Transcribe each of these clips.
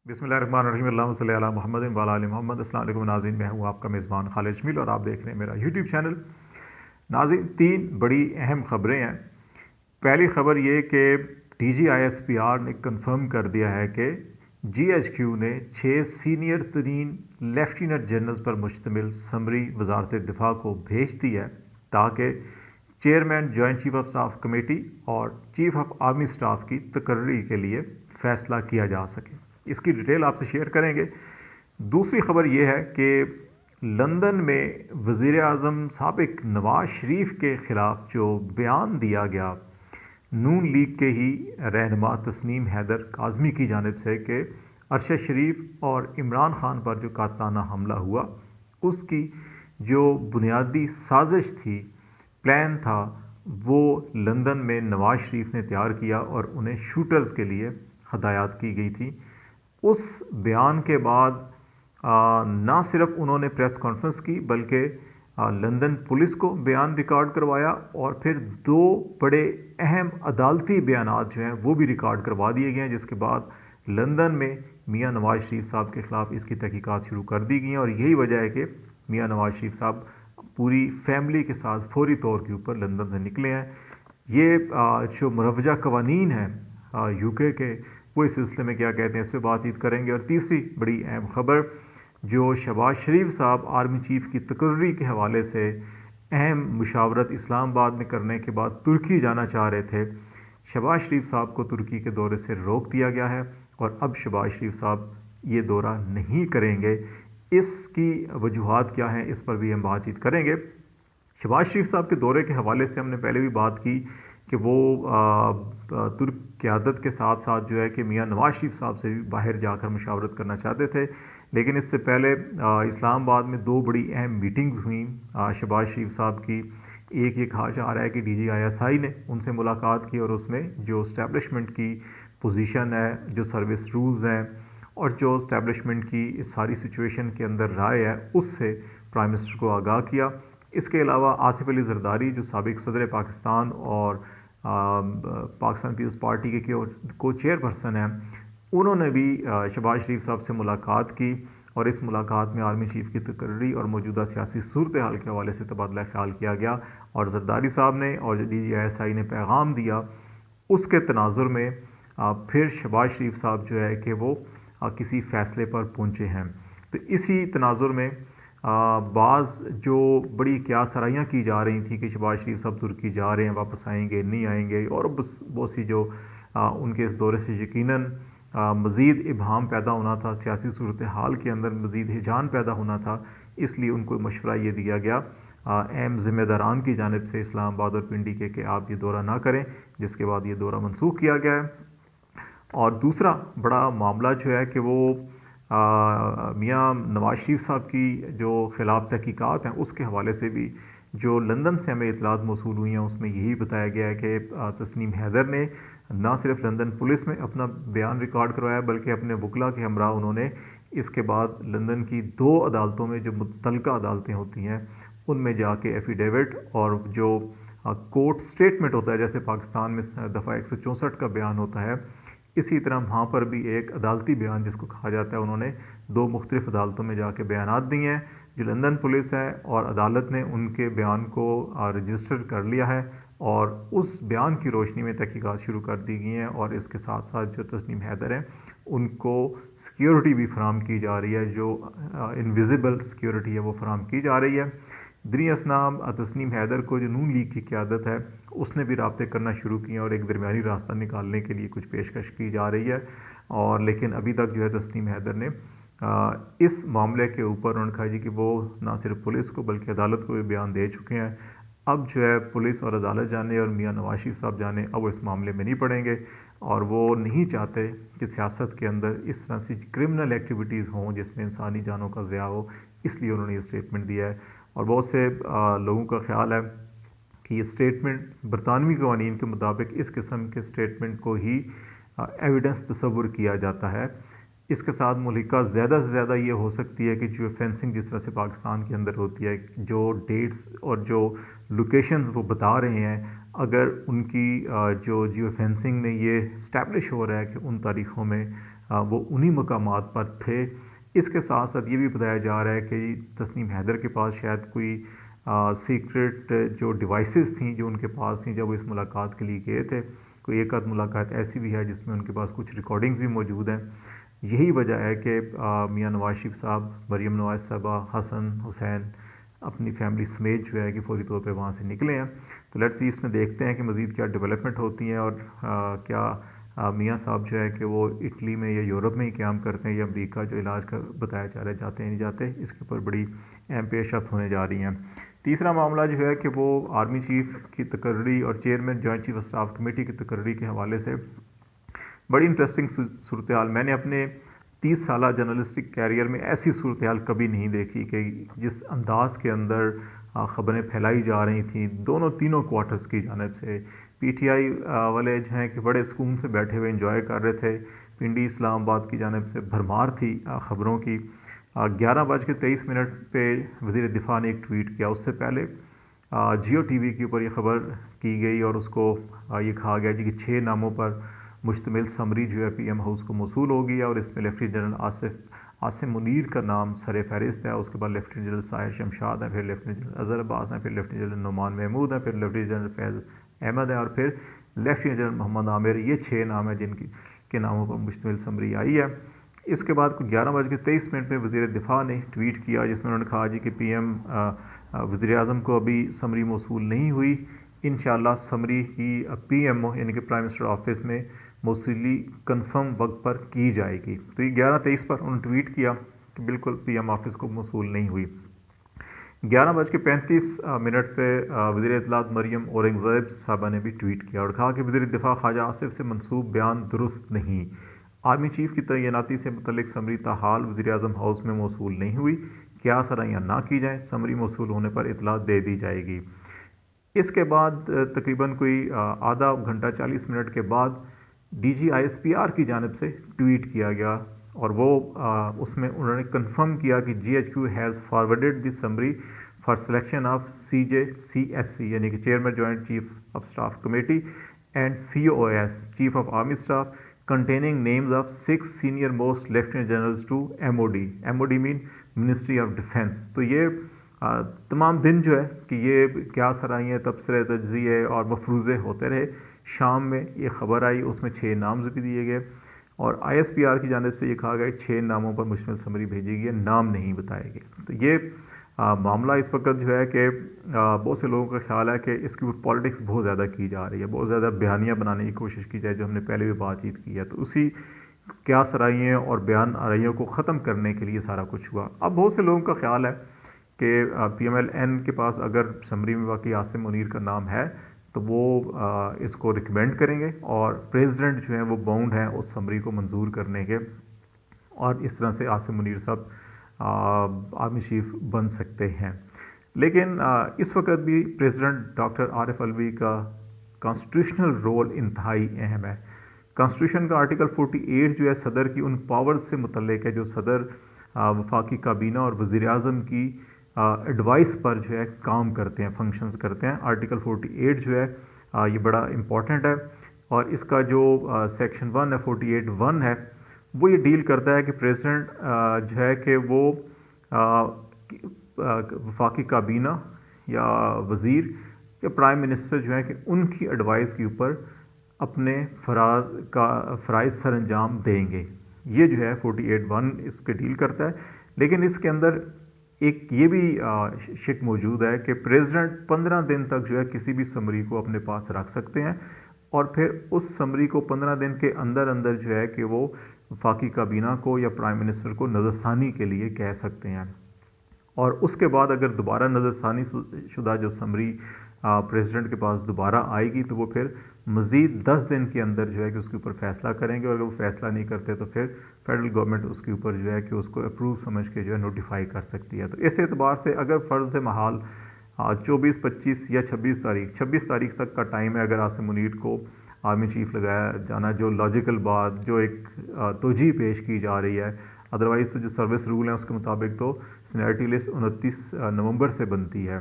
बिस्मिल्लाहिर्रहमानिर्रहीम अल्लाहुम्मा सल्लि अला मुहम्मदिन व अला आलि मुहम्मद। अस्सलाम वालेकुम नाज़रीन, मैं हूँ आपका मेज़बान खालिद जमील और आप देख रहे हैं मेरा यूट्यूब चैनल। नाज़रीन, तीन बड़ी अहम खबरें हैं। पहली खबर ये कि DGISPR ने कंफर्म कर दिया है कि GHQ ने 6 सीनियर तरीन लेफ्टिनेंट जनरल्स पर मुश्तमिल समरी वजारत दिफा को भेज दी है ताकि chairman joint chief of staff committee और चीफ ऑफ आर्मी स्टाफ की तकर्री के लिए फ़ैसला किया जा सके। इसकी डिटेल आपसे शेयर करेंगे। दूसरी खबर यह है कि लंदन में वज़ीर आज़म साबिक नवाज शरीफ के ख़िलाफ़ जो बयान दिया गया नून लीग के ही रहनुमा तस्नीम हैदर काज़मी की जानिब से कि अरशद शरीफ और इमरान खान पर जो कातलाना हमला हुआ उसकी जो बुनियादी साजिश थी, प्लान था, वो लंदन में नवाज शरीफ ने तैयार किया और उन्हें शूटर्स के लिए हदायत की गई थी। उस बयान के बाद ना सिर्फ उन्होंने प्रेस कॉन्फ्रेंस की बल्कि लंदन पुलिस को बयान रिकॉर्ड करवाया और फिर दो बड़े अहम अदालती बयानात जो हैं वो भी रिकॉर्ड करवा दिए गए हैं, जिसके बाद लंदन में मियां नवाज शरीफ साहब के ख़िलाफ़ इसकी तहकीकात शुरू कर दी गई हैं। और यही वजह है कि मियां नवाज शरीफ साहब पूरी फैमिली के साथ फौरी तौर के ऊपर लंदन से निकले हैं। ये जो मुरवजा कवानीन हैं UK के, वो इस सिलसिले में क्या कहते हैं, इस पर बातचीत करेंगे। और तीसरी बड़ी अहम खबर, जो शहबाज शरीफ साहब आर्मी चीफ की तकर्री के हवाले से अहम मुशावरत इस्लामाबाद में करने के बाद तुर्की जाना चाह रहे थे, शहबाज शरीफ साहब को तुर्की के दौरे से रोक दिया गया है और अब शहबाज शरीफ साहब ये दौरा नहीं करेंगे। इसकी वजूहात क्या हैं, इस पर भी हम बातचीत करेंगे। शहबाज शरीफ साहब के दौरे के हवाले से हमने पहले भी बात की कि वो तुर्क क़यादत के साथ साथ जो है कि मियां नवाज शरीफ साहब से भी बाहर जाकर मुशावरत करना चाहते थे, लेकिन इससे पहले इस्लामाबाद में दो बड़ी अहम मीटिंग्स हुई शहबाज शरीफ साहब की। एक ये कहा जा रहा है कि DGISI ने उनसे मुलाकात की और उसमें जो इस्टेब्लिशमेंट की पोजीशन है, जो सर्विस रूल्स हैं और जो इस्टेब्लिशमेंट की इस सारी सिचुएशन के अंदर राय है, उससे प्राइम मिनिस्टर को आगाह किया। इसके अलावा आसिफ अली जरदारी जो साबिक सदर पाकिस्तान और पाकिस्तान पीपल्स पार्टी के को चेयरपर्सन हैं, उन्होंने भी शहबाज शरीफ साहब से मुलाकात की और इस मुलाकात में आर्मी चीफ की तकर्री और मौजूदा सियासी सूरत हाल के हवाले से तबादला ख्याल किया गया और जरदारी साहब ने और DGISI ने पैगाम दिया। उसके तनाजुर में फिर शहबाज शरीफ साहब जो है कि वो किसी फ़ैसले पर पहुँचे हैं। तो इसी तनाजुर में बाज़ जो बड़ी क्या सराहियाँ की जा रही थी कि शहबाज शरीफ साहब तुर्की जा रहे हैं, वापस आएंगे नहीं आएंगे, और बहुत सी जो उनके इस दौरे से यकीनन मज़ीद इबहम पैदा होना था, सियासी सूरत हाल के अंदर मज़ीद हिजान पैदा होना था, इसलिए उनको मशवरा ये दिया गया अहम ज़िम्मेदारान की जानिब से इस्लामाबाद और पिंडी के कि आप ये दौरा ना करें, जिसके बाद ये दौरा मनसूख किया गया है। और दूसरा बड़ा मामला जो है कि वो मियां नवाज शरीफ साहब की जो ख़िलाफ़ तहकीकात हैं उसके हवाले से भी जो लंदन से हमें इतलात मौसूल हुई हैं उसमें यही बताया गया है कि तस्नीम हैदर ने ना सिर्फ लंदन पुलिस में अपना बयान रिकॉर्ड करवाया बल्कि अपने वकला के हमरा उन्होंने इसके बाद लंदन की 2 अदालतों में जो मुतल्लिका अदालतें होती हैं उनमें जाके एफिडेविट और जो कोर्ट स्टेटमेंट होता है, जैसे पाकिस्तान में दफ़ा 164 का बयान होता है, इसी तरह वहाँ पर भी एक अदालती बयान जिसको कहा जाता है, उन्होंने 2 मुख्तलिफ अदालतों में जाके बयानात दिए हैं। जो लंदन पुलिस है और अदालत ने उनके बयान को रजिस्टर कर लिया है और उस बयान की रोशनी में तहकीकात शुरू कर दी गई हैं और इसके साथ साथ जो तस्नीम हैदर हैं उनको सिक्योरिटी भी फराम की जा रही है, जो इनविजिबल सिक्योरिटी है वो फराम की जा रही है। दरी असनाम तस्नीम हैदर को जो नून लीग की क़यादत है उसने भी रब्ते करना शुरू किए और एक दरमियानी रास्ता निकालने के लिए कुछ पेशकश की जा रही है, और लेकिन अभी तक जो है तस्नीम हैदर ने इस मामले के ऊपर उन्होंने कहा जी कि वो ना सिर्फ पुलिस को बल्कि अदालत को भी बयान दे चुके हैं। अब जो है पुलिस और अदालत जाने और मियां नवाज शरीफ साहब जाने, अब वो इस मामले में नहीं पड़ेंगे और वो नहीं चाहते कि सियासत के अंदर इस तरह से क्रिमिनल एक्टिविटीज़ हों जिसमें इंसानी जानों का ज़िया हो, इसलिए उन्होंने ये स्टेटमेंट दिया है। और बहुत से लोगों का ख्याल है कि ये स्टेटमेंट बरतानवी कवानीन के मुताबिक इस किस्म के स्टेटमेंट को ही एविडेंस तस्वुर किया जाता है। इसके साथ मुल्हिका ज़्यादा से ज़्यादा ये हो सकती है कि जियो फेंसिंग जिस तरह से पाकिस्तान के अंदर होती है, जो डेट्स और जो लोकेशंस वो बता रहे हैं, अगर उनकी जो जियो फेंसिंग में ये इस्टेब्लिश हो रहा है कि उन तारीख़ों में वो उन्हीं मकामात पर थे। इसके साथ साथ ये भी बताया जा रहा है कि तस्नीम हैदर के पास शायद कोई सीक्रेट जो डिवाइसेस थी जो उनके पास थी जब वो इस मुलाकात के लिए गए थे। कोई एक आध मुलाकात ऐसी भी है जिसमें उनके पास कुछ रिकॉर्डिंग्स भी मौजूद हैं। यही वजह है कि मियाँ नवाज शरीफ साहब, मरीम नवाज साहबा, हसन हुसैन अपनी फैमिली समेत जो है कि फौरी तौर पे वहाँ से निकले हैं। तो लेट्स सी इसमें देखते हैं कि मज़ीद क्या डेवलपमेंट होती हैं और क्या मियाँ साहब जो है कि वो इटली में या यूरोप में ही क़याम करते हैं या अमरीका जो इलाज का बताया जा रहा है जाते हैं नहीं जाते, इसके ऊपर बड़ी अहम पेशरफ्त होने जा रही हैं। तीसरा मामला जो है कि वो आर्मी चीफ़ की तकर्री और chairman joint chief of staff committee की तकर्री के हवाले से बड़ी इंटरेस्टिंग सूरत हाल। मैंने अपने 30 साल जर्नलिस्टिक कैरियर में ऐसी सूरत हाल कभी नहीं देखी कि जिस अंदाज के अंदर ख़बरें फैलाई जा रही थी तीनों क्वार्टर्स की जानब से। पीटीआई वाले जो हैं कि बड़े सुकून से बैठे हुए इंजॉय कर रहे थे। पिंडी इस्लामाबाद की जानब से भरमार थी ख़बरों की। 11:23 पे वज़ीर दिफा ने एक ट्वीट किया। उससे पहले जियो टीवी के ऊपर ये ख़बर की गई और उसको ये कहा गया जी कि 6 नामों पर मुश्तमिल समरी जो है पीएम हाउस को मौसूल होगी और इसमें लेफ्टिनेंट जनरल आसिम मुनीर का नाम सर फहरिस्त है। उसके बाद लेफ्टिनेंट जनरल साहिर शमशाद हैं, फिर लेफ्टिनेंट जनरल अज़हर अब्बास हैं, फिर लेफ्टिनेंट जनरल नुमान महमूद हैं, फिर लेफ्टिनेंट जनरल फैज़ अहमद है और फिर लेफ्टिनेंट जनरल मोहम्मद आमिर। ये 6 नाम हैं जिनकी के नामों पर मुश्तमिल समरी आई है। इसके बाद 11:23 पे वज़ीर दिफा ने ट्वीट किया जिसमें उन्होंने कहा जी कि पीएम वज़ीर आज़म को अभी समरी मौसूल नहीं हुई। इंशाअल्लाह समरी की पीएमओ यानी कि प्राइम मिनिस्टर ऑफिस में मौसूली कन्फर्म वक्त पर की जाएगी। तो ये 11:23 पर उन्होंने ट्वीट किया कि बिल्कुल पीएम ऑफिस को मौसूल नहीं हुई। 11:35 पे वज़ीर इत्तलात मरियम औरंगज़ेब साहबा ने भी ट्वीट किया और कहा कि वज़ीर दिफा ख्वाजा आसिफ से मंसूब बयान दुरुस्त नहीं। आर्मी चीफ़ की तैनाती से मुतल्लिक समरी ताहाल वज़ीर आज़म हाउस में मौसूल नहीं हुई। क्या सराहियाँ ना की जाएँ, समरी मौसूल होने पर इतला दे दी जाएगी। इसके बाद तकरीबन कोई आधा घंटा 40 मिनट के बाद DGISPR की जानब से ट्वीट किया गया और वो उसमें उन्होंने कंफर्म किया कि GHQ has forwarded the summary for selection of CJCSC यानी कि chairman joint chief of staff committee and COS chief of army staff containing names of 6 senior most lieutenant generals to MOD mean ministry of defence. तो ये तमाम दिन जो है कि ये क्या सराहियाँ तबसरे तज्ज़िये और मफरूज़े होते रहे। शाम में ये ख़बर आई, उसमें 6 नाम भी दिए गए और ISPR की जानिब से ये कहा गया 6 नामों पर मुश्तमिल समरी भेजी गई है, नाम नहीं बताए गए। तो ये मामला इस वक्त जो है कि बहुत से लोगों का ख्याल है कि इसके ऊपर पॉलिटिक्स बहुत ज़्यादा की जा रही है, बहुत ज़्यादा बयानियाँ बनाने की कोशिश की जाए जो हमने पहले भी बातचीत की है। तो उसी क्या सराहियों और बयान आराइयों को ख़त्म करने के लिए सारा कुछ हुआ। अब बहुत से लोगों का ख्याल है कि PMLN के पास अगर समरी में वाकई आसिम मुनीर का नाम है तो वो इसको रिकमेंड करेंगे और प्रेसिडेंट जो है वो बाउंड हैं उस समरी को मंजूर करने के और इस तरह से आसिम मुनीर साहब आर्मी चीफ बन सकते हैं। लेकिन इस वक्त भी प्रेसिडेंट डॉक्टर आरिफ अलवी का कॉन्स्टिट्यूशनल रोल इंतहाई अहम है। कॉन्स्टिट्यूशन का आर्टिकल 48 जो है सदर की उन पावर्स से मुतल्लिक है जो सदर वफाकी काबीना और वज़ीर आज़म की एडवाइस पर जो है काम करते हैं, फंक्शंस करते हैं। आर्टिकल 48 जो है ये बड़ा इम्पॉर्टेंट है और इसका जो सेक्शन 1 है 48(1) है वो ये डील करता है कि प्रेसिडेंट जो है कि वो वफाकी काबीना या वज़ीर या प्राइम मिनिस्टर जो है कि उनकी एडवाइस के ऊपर अपने फ़राइज़ सर अंजाम देंगे। ये जो है 48(1) इस पर डील करता है। लेकिन इसके अंदर एक ये भी शिक मौजूद है कि प्रेसिडेंट 15 दिन तक जो है किसी भी समरी को अपने पास रख सकते हैं और फिर उस समरी को 15 दिन के अंदर अंदर जो है कि वो वफाकी काबीना को या प्राइम मिनिस्टर को नज़रसानी के लिए कह सकते हैं और उसके बाद अगर दोबारा नज़रसानी शुदा जो समरी प्रेसिडेंट के पास दोबारा आएगी तो वो फिर मज़ीद 10 दिन के अंदर जो है कि उसके ऊपर फ़ैसला करेंगे और अगर वो फ़ैसला नहीं करते तो फिर फेडरल गवर्नमेंट उसके ऊपर जो है कि उसको अप्रूव समझ के जो है नोटिफाई कर सकती है। तो इस एतबार से अगर फ़र्ज़ महाल 24, 25 या 26 तारीख तक का टाइम है अगर आसिम मुनीर को आर्मी चीफ लगाया जाना, जो लॉजिकल बात जो एक तोजी पेश की जा रही है। अदरवाइज़ तो जो सर्विस रूल हैं उसके मुताबिक तो सीनियरिटी लिस्ट 29 नवंबर से बनती है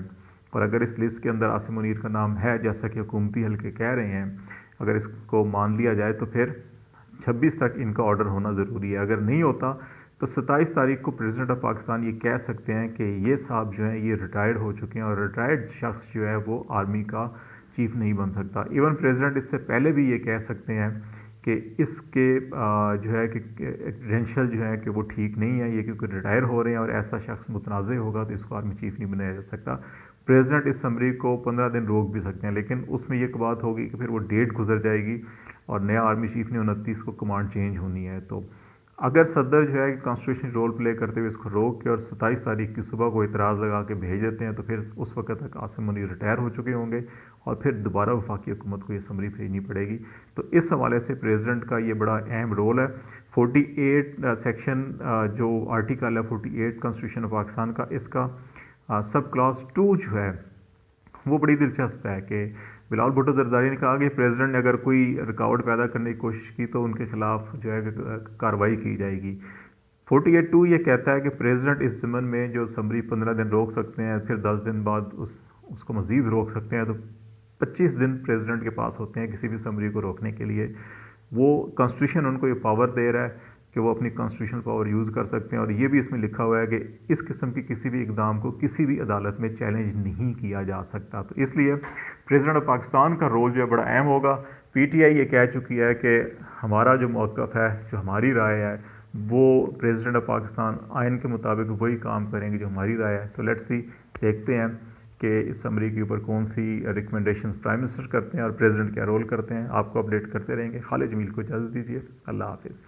और अगर इस लिस्ट के अंदर आसिम मुनीर का नाम है जैसा कि हुकूमती हल्के कह रहे हैं, अगर इसको मान लिया जाए तो फिर 26 तक इनका ऑर्डर होना ज़रूरी है। अगर नहीं होता तो 27 तारीख को प्रेसिडेंट ऑफ पाकिस्तान ये कह सकते हैं कि ये साहब जो हैं ये रिटायर्ड हो चुके हैं और रिटायर्ड शख्स जो है वो आर्मी का चीफ नहीं बन सकता। इवन प्रेसिडेंट इससे पहले भी ये कह सकते हैं कि इसके जो है कि क्रेडेंशियल जो है कि वो ठीक नहीं है, ये क्योंकि रिटायर हो रहे हैं और ऐसा शख्स मुतनाज़ होगा तो इसको आर्मी चीफ नहीं बनाया जा सकता। प्रेसिडेंट इस समरी को 15 दिन रोक भी सकते हैं, लेकिन उसमें ये बात होगी कि फिर वो डेट गुजर जाएगी और नया आर्मी चीफ ने 29 को कमांड चेंज होनी है। तो अगर सदर जो है कॉन्स्टिट्यूशन रोल प्ले करते हुए इसको रोक के और 27 तारीख की सुबह को इतराज़ लगा के भेज देते हैं तो फिर उस वक्त तक आसिम मुनीर रिटायर हो चुके होंगे और फिर दोबारा वफाकी हुकूमत को ये समरी भेजनी पड़ेगी। तो इस हवाले से प्रेसिडेंट का ये बड़ा अहम रोल है। 48 सेक्शन जो आर्टिकल है 48 कॉन्स्टिट्यूशन ऑफ पाकिस्तान का, इसका सब क्लॉज 2 जो है वो बड़ी दिलचस्प है कि बिलावल भुट्टो जरदारी ने कहा कि प्रेसिडेंट ने अगर कोई रुकावट पैदा करने की कोशिश की तो उनके खिलाफ जो है कार्रवाई की जाएगी। 48(2) ये कहता है कि प्रेसिडेंट इस ज़मन में जो समरी 15 दिन रोक सकते हैं, फिर 10 दिन बाद उसको मज़ीद रोक सकते हैं, तो 25 दिन प्रेसिडेंट के पास होते हैं किसी भी समरी को रोकने के लिए। वो कॉन्स्टिट्यूशन उनको ये पावर दे रहा है कि वो अपनी कॉन्स्टिट्यूशनल पावर यूज़ कर सकते हैं और ये भी इसमें लिखा हुआ है कि इस किस्म की किसी भी इकदाम को किसी भी अदालत में चैलेंज नहीं किया जा सकता। तो इसलिए प्रेसिडेंट ऑफ पाकिस्तान का रोल जो है बड़ा अहम होगा। PTI ये कह चुकी है कि हमारा जो मौक़िफ़ है, जो हमारी राय है, वो प्रेसिडेंट ऑफ पाकिस्तान आइन के मुताबिक वही काम करेंगे जो हमारी राय है। तो लेट्स सी, देखते हैं कि इस समरी के ऊपर कौन सी रिकमेंडेशंस प्राइम मिनिस्टर करते हैं और प्रेसिडेंट क्या रोल करते हैं। आपको अपडेट करते रहेंगे। खालिद जमील को इजाज़त दीजिए। अल्लाह हाफिज़।